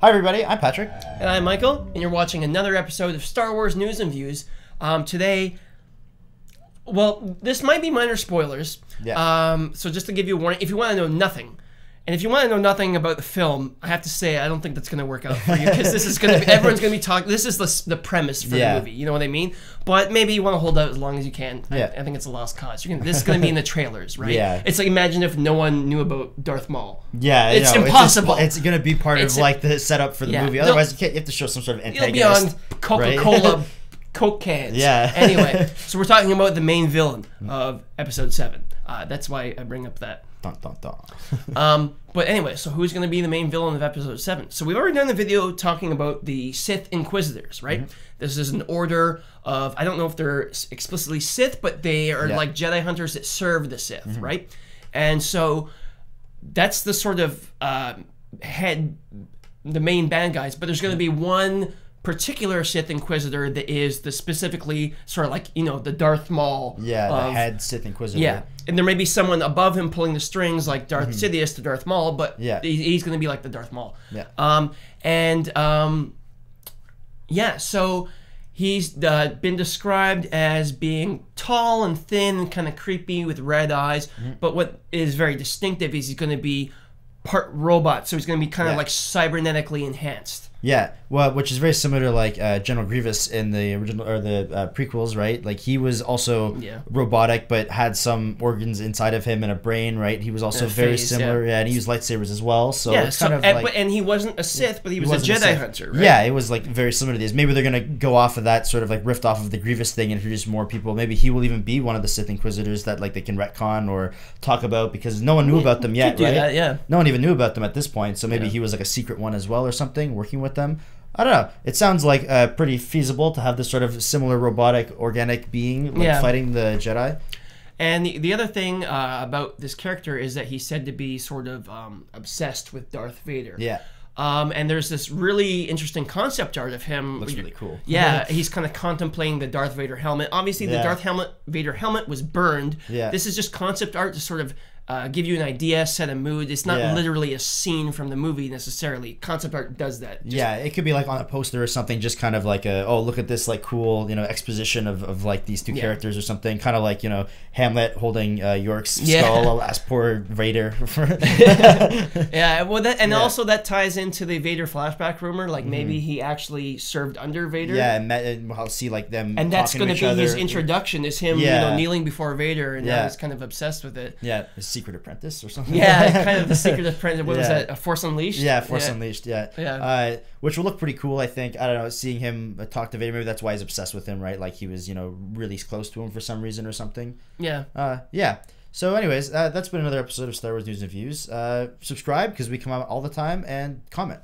Hi everybody, I'm Patrick. And I'm Michael, and you're watching another episode of Star Wars News and Views. Today, well, this might be minor spoilers. Yeah. So just to give you a warning, if you want to know nothing, and if you want to know nothing about the film, I have to say I don't think that's going to work out for you, because this is going to be, everyone's going to be talking, this is the premise for the movie, you know what I mean? But maybe you want to hold out as long as you can. Yeah. I think it's a lost cause. This is going to be in the trailers, right? Yeah. It's like, imagine if no one knew about Darth Maul. Yeah, it's impossible. It's going to be part of like the setup for the movie. Otherwise, you have to show some sort of antagonist. It'll be on Coca-Cola Coke cans. Yeah. Anyway, so we're talking about the main villain of Episode 7. That's why I bring up that. Dun, dun, dun. But anyway, so who's going to be the main villain of Episode 7? So we've already done a video talking about the Sith Inquisitors, right? Mm-hmm. This is an order of, I don't know if they're explicitly Sith, but they are like Jedi hunters that serve the Sith, right? And so that's the sort of the main bad guys, but there's going to be one particular Sith Inquisitor that is the specifically sort of like, you know, the Darth Maul. Yeah, the head Sith Inquisitor. Yeah, and there may be someone above him pulling the strings like Darth Sidious to Darth Maul, but he's going to be like the Darth Maul. Yeah. So he's been described as being tall and thin and kind of creepy with red eyes, but what is very distinctive is he's going to be part robot, so he's going to be kind of like cybernetically enhanced. Yeah, well, which is very similar to like General Grievous in the original or the prequels, right? Like he was also robotic, but had some organs inside of him and a brain, right? He was also very similar, and he used lightsabers as well. So it's kind of like, and he wasn't a Sith, but he was a Jedi hunter, right? Yeah, it was like very similar to these. Maybe they're gonna go off of that sort of like rift off of the Grievous thing and introduce more people. Maybe he will even be one of the Sith Inquisitors that like they can retcon or talk about, because no one knew about them yet, right? No one even knew about them at this point. So maybe he was like a secret one as well or something, working with them. I don't know. It sounds like pretty feasible to have this sort of similar robotic, organic being fighting the Jedi. And the other thing about this character is that he's said to be sort of obsessed with Darth Vader. Yeah. And there's this really interesting concept art of him. Looks really cool. Yeah, he's kind of contemplating the Darth Vader helmet. Obviously, the Darth Vader helmet was burned. Yeah. This is just concept art to sort of give you an idea, set a mood. It's not literally a scene from the movie necessarily. Concept art does that. It could be like on a poster or something, just kind of like a, oh, look at this like cool, you know, exposition of like these two characters or something. Kind of like, you know, Hamlet holding York's skull, alas, poor Vader. Also that ties into the Vader flashback rumor. Like maybe he actually served under Vader. Yeah, and I'll see like them. And that's going to be his introduction, is him, you know, kneeling before Vader, and now he's kind of obsessed with it. Yeah. Secret Apprentice or something. Yeah, kind of the Secret Apprentice. What was that? A Force Unleashed? Yeah, Force Unleashed. Yeah. Which will look pretty cool, I think. I don't know, seeing him talk to Vader, maybe that's why he's obsessed with him, right? Like he was, you know, really close to him for some reason or something. Yeah. So anyways, that's been another episode of Star Wars News and Views. Subscribe, because we come out all the time, and comment.